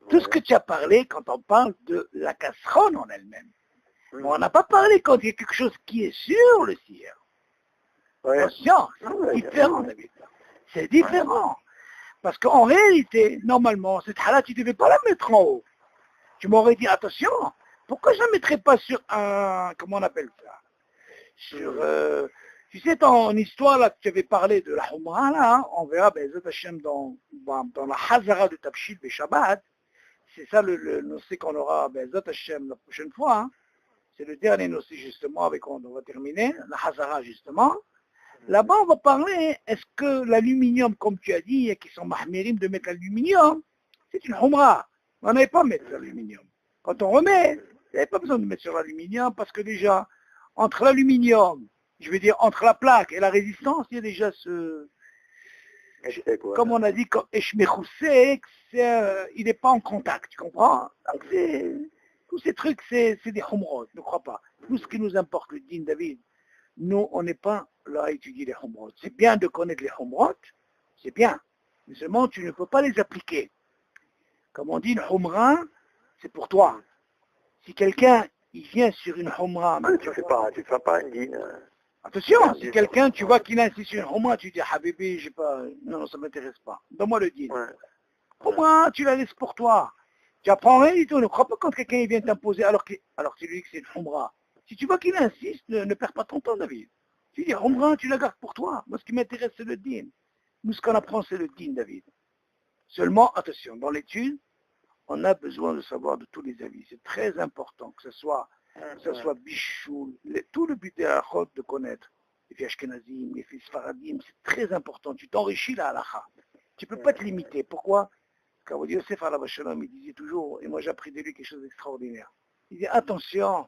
Tout ce que tu as parlé quand on parle de la casserole en elle-même. Mais on n'a pas parlé quand il y a quelque chose qui est sur le cire. Attention, c'est différent, David. C'est différent. Parce qu'en réalité, normalement, cette halal, tu ne devais pas la mettre en haut. Tu m'aurais dit, attention, pourquoi je ne la mettrais pas sur un, comment on appelle ça? Sur, tu sais, ton histoire, là, que tu avais parlé de la Humra, là, hein, on verra, ben, Zot Hashem, dans la Hazara de Tabshil et Shabbat, c'est ça le noce qu'on aura, ben, Zot Hashem, la prochaine fois, hein. C'est le dernier noce, justement, avec on va terminer, la Hazara, justement. Là-bas, on va parler, est-ce que l'aluminium, comme tu as dit, il y a qui sont mahmirim de mettre l'aluminium, c'est une Humra. On n'avait pas à mettre l'aluminium. Quand on remet, il n'y avait pas besoin de mettre sur l'aluminium, parce que déjà, entre l'aluminium, je veux dire, entre la plaque et la résistance, il y a déjà comme on a dit, il n'est pas en contact, tu comprends? Donc tous ces trucs, c'est des humrot, ne crois pas. Tout ce qui nous importe, le din David, nous, on n'est pas là à étudier les humrot. C'est bien de connaître les humrot, c'est bien, mais seulement tu ne peux pas les appliquer. Comme on dit, une humra, c'est pour toi. Si quelqu'un, il vient sur une humra... tu fais pas un din. Attention, si quelqu'un, tu vois qu'il insiste sur une Humra, tu dis, Habibi, j'ai pas, non, ça ne m'intéresse pas. Donne-moi le din. Humra, tu la laisses pour toi. Tu apprends rien du tout. Ne crois pas quand quelqu'un vient t'imposer alors que tu lui dis que c'est une Humra. Si tu vois qu'il insiste, ne perds pas ton temps, David. Tu dis, Humra, tu la gardes pour toi. Moi, ce qui m'intéresse, c'est le din. Nous, ce qu'on apprend, c'est le din, David. Seulement, attention, dans l'étude, on a besoin de savoir de tous les avis. C'est très important que ce soit Bichoul, tout le but de la Chod de connaître. Les filles Ashkenazim, les filles Sfaradim, c'est très important. Tu t'enrichis la halakha. Tu ne peux pas te limiter. Pourquoi? Car Yosef Alav Shalom, il disait toujours, et moi j'ai appris de lui quelque chose d'extraordinaire. Il dit, attention,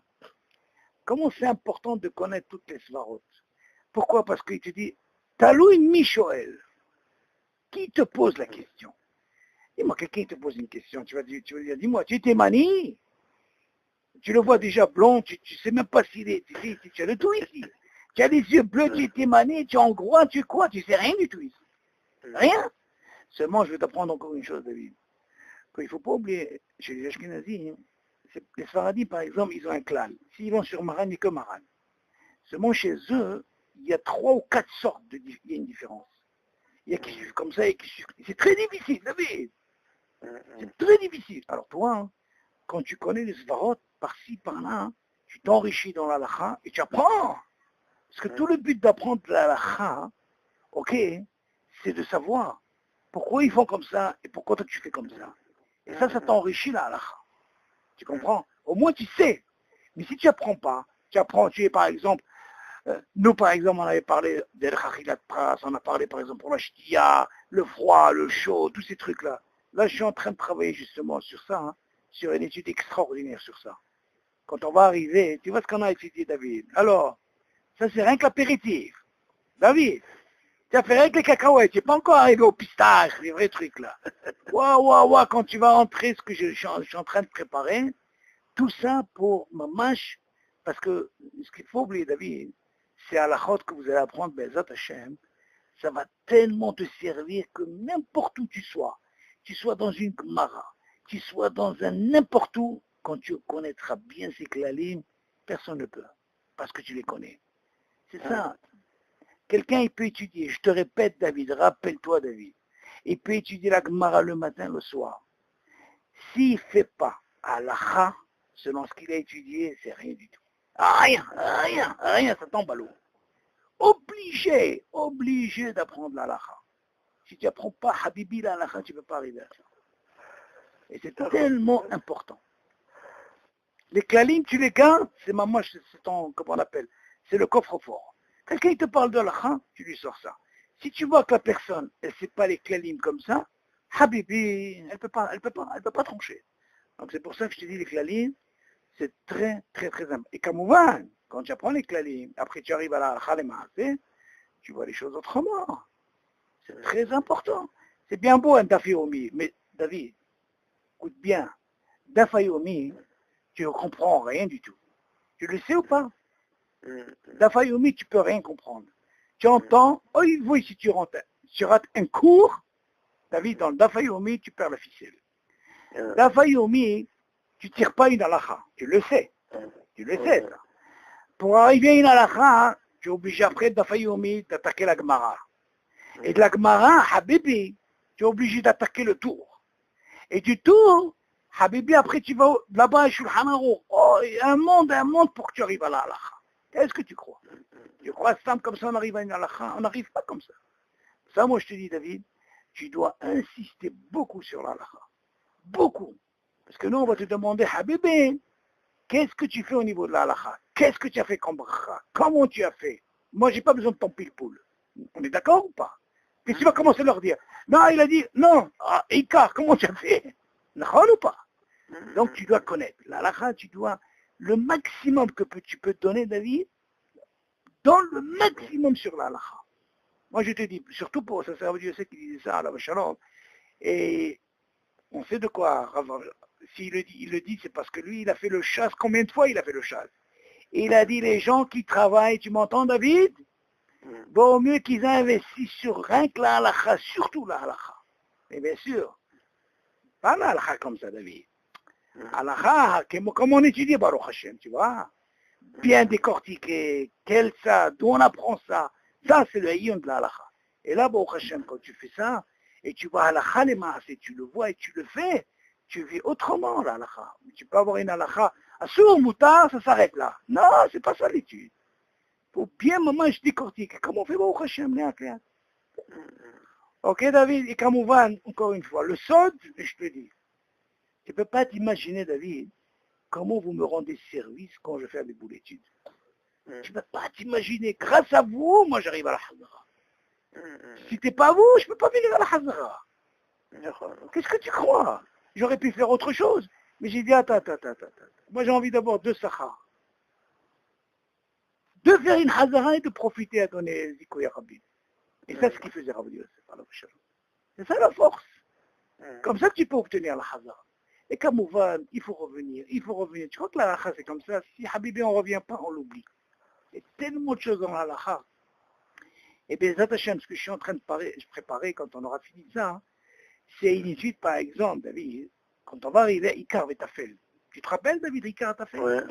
comment c'est important de connaître toutes les svarot. Pourquoi? Parce qu'il te dit, Talou une Michoël. Qui te pose la question? Dis-moi, quelqu'un te pose une question, tu vas dire, dis-moi, tu es Témani? Tu le vois déjà blond, tu ne sais même pas s'il est, tu as le tout ici. Tu as les yeux bleus, tu es Témani, tu es hongrois, tu es quoi? Tu ne sais rien du tout ici. Rien. Seulement, je vais t'apprendre encore une chose, David. Il ne faut pas oublier, chez les Ashkenazim, les Sfaradim, par exemple, ils ont un clan. S'ils vont sur Maran, il n'y a que Maran. Seulement, chez eux, il y a 3 ou 4 sortes, il y a une différence. Il y a qui suivent comme ça et qui suivent. C'est très difficile, David. C'est très difficile. Alors toi, quand tu connais les svarot, par-ci, par-là, tu t'enrichis dans l'halakha et tu apprends. Parce que tout le but d'apprendre l'halakha, ok, c'est de savoir pourquoi ils font comme ça et pourquoi toi tu fais comme ça. Et ça t'enrichit la halakha. Tu comprends? Au moins tu sais. Mais si tu n'apprends pas, tu es par exemple, nous par exemple on avait parlé d'El Chachilat Pras, on a parlé par exemple pour la shtiya, le froid, le chaud, tous ces trucs-là. Là je suis en train de travailler justement sur ça, sur une étude extraordinaire sur ça. Quand on va arriver, tu vois ce qu'on a étudié, David. Alors, ça c'est rien que l'apéritif. David, tu as fait rien que les cacahuètes, tu n'es pas encore arrivé au pistache, les vrais trucs là. Waouh, quand tu vas entrer, ce que je suis en train de préparer, tout ça pour ma mâche, parce que ce qu'il faut oublier, David, c'est à la chôte que vous allez apprendre, Bezat Hashem, ça va tellement te servir que n'importe où tu sois dans une Gemara, tu sois dans un n'importe où, quand tu connaîtras bien ces klalim, personne ne peut, parce que tu les connais. C'est ça. Quelqu'un, il peut étudier, je te répète, David, rappelle-toi, David, il peut étudier la Gemara le matin, le soir. S'il ne fait pas halakha, selon ce qu'il a étudié, c'est rien du tout. Rien, ça tombe à l'eau. Obligé d'apprendre l'halakha. Si tu n'apprends pas Habibi l'halakha, tu ne peux pas arriver à ça. Et c'est tellement important. Les klalim, tu les gardes, c'est ton, comment on appelle, c'est le coffre-fort. Quelqu'un il te parle de l'halakha, tu lui sors ça. Si tu vois que la personne, elle ne sait pas les klalim comme ça, Habibi, elle peut pas trancher. Donc c'est pour ça que je te dis les klalim, c'est très important. Et Kamouvan, quand tu apprends les klalim, après tu arrives à la halakha, tu vois les choses autrement. C'est très important. C'est bien beau un dafayomi, mais David, écoute bien, dafayomi, tu ne comprends rien du tout. Tu le sais ou pas? Dafayomi, tu ne peux rien comprendre. Tu entends, oui, si tu rates un cours, David, dans le dafayomi, tu perds la ficelle. Dafayomi, tu ne tires pas une halakha, tu le sais. Ça. Pour arriver à une halakha, tu es obligé après de dafayomi d'attaquer la Gemara. Et de la Gemara, Habibi, tu es obligé d'attaquer le tour. Et du tour, Habibi, après tu vas là-bas à Shulchan Aruch. Il y a un monde pour que tu arrives à la halakha. Qu'est-ce que tu crois? Tu crois simple comme ça, on arrive à une halakha? On n'arrive pas comme ça. Ça, moi, je te dis, David, tu dois insister beaucoup sur la halakha. Beaucoup. Parce que nous, on va te demander, Habibi, qu'est-ce que tu fais au niveau de la halakha? Qu'est-ce que tu as fait comme bracha? Comment tu as fait? Moi, j'ai pas besoin de ton pile-poule. On est d'accord ou pas? Puis tu vas commencer à leur dire, non, il a dit, non, Ika, comment tu as fait? D'accord ou pas? Donc tu dois connaître. La halakha, tu dois, le maximum que tu peux donner, David, donne le maximum sur la halakha. Moi, je te dis, surtout pour ce service, je sais qu'il disait ça à la Shalom, et on sait de quoi. S'il le dit, c'est parce que lui, il a fait le chasse. Combien de fois il a fait le chasse? Il a dit, les gens qui travaillent, tu m'entends, David? Vaut mieux qu'ils investissent sur rien que la halakha, surtout la halakha. Mais bien sûr, pas la halakha comme ça, David. Halakha, comme on étudie Baruch Hashem, tu vois. bien décortiqué, quel ça, d'où on apprend ça. Ça, c'est le hayon de la halakha. Et là, Baruch Hashem, quand tu fais ça, et tu vois halakha les masses, et tu le vois et tu le fais, tu vis autrement la halakha. Tu peux avoir une halakha, assur moutar, ça s'arrête là. Non, c'est pas ça l'étude. Il faut bien, maman, je décortique. Comment on fait Baruch Hashem, léa, léa. Ok, David, et Kamouvan, encore une fois, le sod, je te dis, tu ne peux pas t'imaginer, David, comment vous me rendez service quand je fais des boules d'études. Tu ne peux pas t'imaginer, grâce à vous, moi j'arrive à la Hazara. Si t'es pas vous, je ne peux pas venir à la Hazara. Qu'est-ce que tu crois? J'aurais pu faire autre chose. Mais j'ai dit, attends. Moi j'ai envie d'avoir 2 sachars. De faire une Hazara et de profiter à donner Zikoya Rabbi. Et c'est ce qu'il faisait Rabbi Yosef. C'est ça la force. Comme ça que tu peux obtenir la Hazara. Et Kamouvan, il faut revenir. Tu crois que la halakha c'est comme ça? Si Habibi on ne revient pas, on l'oublie. Il y a tellement de choses dans la halakha. Et bien, Zat Hashem, ce que je suis en train de préparer quand on aura fini ça, hein, c'est une étude, par exemple, David, quand on va arriver à Ikar Vetafel. Tu te rappelles, David, Ikar Vetafel? Ouais.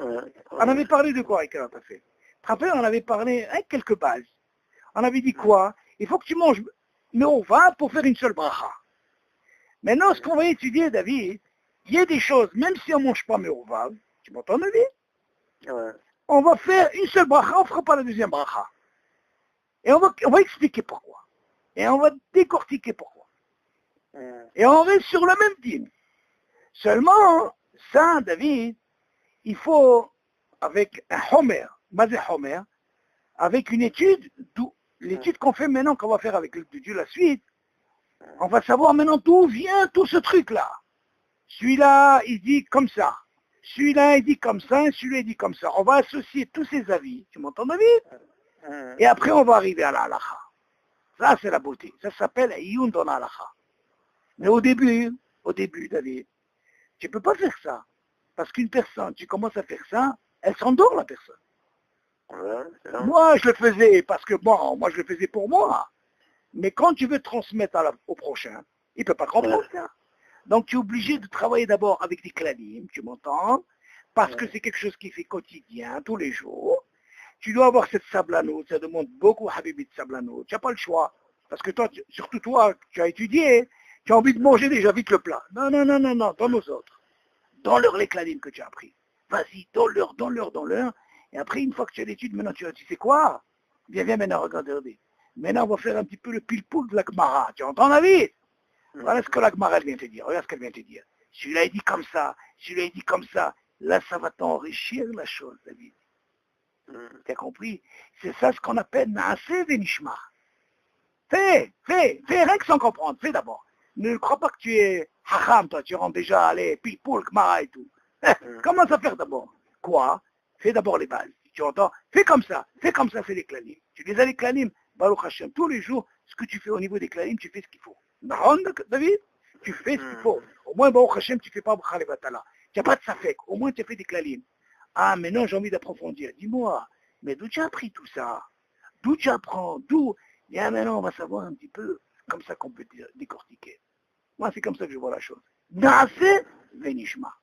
On avait parlé de quoi, Ikar Vetafel? Tu te rappelles, on avait parlé avec quelques bases. On avait dit quoi? Il faut que tu manges Me'ova pour faire une seule bracha. Maintenant, ce qu'on va étudier, David, il y a des choses, même si on ne mange pas Me'ova, tu m'entends, David? Ouais. On va faire une seule bracha, on ne fera pas la deuxième bracha. Et on va expliquer pourquoi. Et on va décortiquer pourquoi. Et on reste sur le même dîme. Seulement, ça, David, il faut, avec un Homer, Mazé Homer, avec une étude, l'étude qu'on fait maintenant, qu'on va faire avec Dieu la suite, on va savoir maintenant d'où vient tout ce truc-là. Celui-là, il dit comme ça. Celui-là, il dit comme ça, et celui-là, il dit comme ça. On va associer tous ces avis. Tu m'entends, David? Et après, on va arriver à la halakha. Ça, c'est la beauté. Ça s'appelle Iyun dans la halakha. Mais au début, David, tu ne peux pas faire ça. Parce qu'une personne, tu commences à faire ça, elle s'endort, la personne. Moi, je le faisais parce que, moi, je le faisais pour moi. Mais quand tu veux transmettre au prochain, il ne peut pas comprendre ça. Donc, tu es obligé de travailler d'abord avec des klalim, tu m'entends? Parce que c'est quelque chose qui fait quotidien, tous les jours. Tu dois avoir cette sablano, ça demande beaucoup, Habibi, de sablano. Tu n'as pas le choix. Parce que toi, surtout toi, tu as étudié, tu as envie de manger déjà vite le plat. Non, dans nos autres. Donne-leur les klalim que tu as appris. Vas-y, donne-leur. Et après, une fois que tu as l'étude, maintenant tu sais quoi? Viens maintenant, regarde. Maintenant, on va faire un petit peu le pile-poule de la Gemara. Tu entends, David? Voilà ce que la Gemara vient te dire. Regarde ce qu'elle vient te dire. Celui-là, il dit comme ça. Celui-là, il dit comme ça. Là, ça va t'enrichir la chose, David. Tu as compris? C'est ça ce qu'on appelle Naaseh Venishma. Fais, rien que sans comprendre. Fais d'abord. Ne crois pas que tu es hacham, toi. Tu rentres déjà, allez, pile-poule, Gemara et tout. Commence à faire d'abord. Quoi? Fais d'abord les bases. Tu entends? Fais comme ça, c'est les klanim. Tu les as les klanim, Baruch Hashem, tous les jours, ce que tu fais au niveau des klanim, tu fais ce qu'il faut. David, tu fais ce qu'il faut. Au moins, Baruch Hashem, tu ne fais pas B'chale Batala. Tu n'as pas de safek. Au moins, tu as fait des klalim. Ah, maintenant, j'ai envie d'approfondir. Dis-moi, mais d'où tu as appris tout ça? D'où tu apprends? D'où? Et maintenant, on va savoir un petit peu, comme ça qu'on peut décortiquer. Moi, c'est comme ça que je vois la chose. Naaseh Venishma.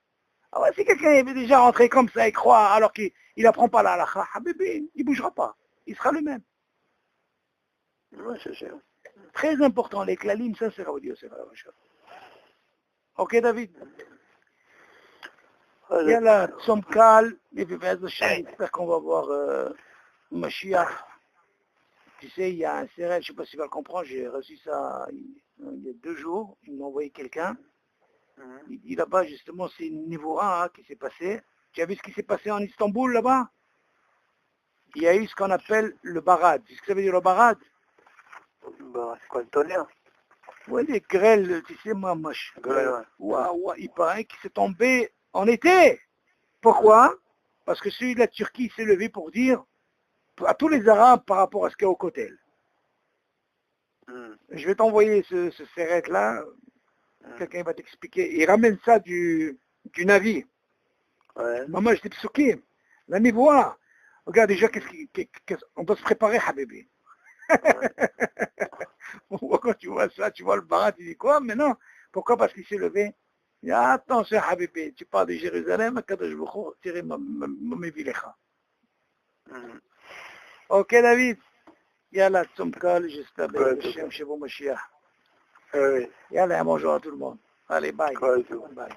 Ah ouais, si quelqu'un est déjà rentré comme ça et croit alors qu'il n'apprend pas la halakha, Habibi, il ne bougera pas. Il sera le même. Oui, c'est sûr. Très important, les klalim, ça c'est Rabbi Yosef. Ok, David? Yalla, Tzom Kal, et puis j'espère qu'on va voir Mashiach. Tu sais, il y a un CRL, je ne sais pas si tu vas le comprendre, j'ai reçu ça il y a 2 jours, ils m'ont envoyé quelqu'un. Il dit là-bas, justement, c'est une Névora qui s'est passée. Tu as vu ce qui s'est passé en Istanbul, là-bas? Il y a eu ce qu'on appelle le barad. Tu sais ce que ça veut dire, le barad? C'est quoi le tonnerre? Oui, les grêles, tu sais, moi, moche. Ouais. Il paraît qu'il s'est tombé en été. Pourquoi? Parce que celui de la Turquie s'est levé pour dire à tous les Arabes par rapport à ce qu'il y a au Kotel. Je vais t'envoyer ce serrette-là. Quelqu'un va t'expliquer. Il ramène ça du navire. Ouais. Maman, j'étais psouké. La Névoa. Regarde déjà, on doit se préparer, Habibi. Ouais. Quand tu vois ça, tu vois le barat, tu dis quoi? Mais non. Pourquoi? Parce qu'il s'est levé. Il dit, attention, Habibi, tu parles de Jérusalem, Kadosh Baruch Hu, tirez ma vilecha. Ok, David. Yalla, Tsumkal, j'espère que chez vous, Mashiach. Yalla, bonjour à tout le monde. Allez, bye. Bye.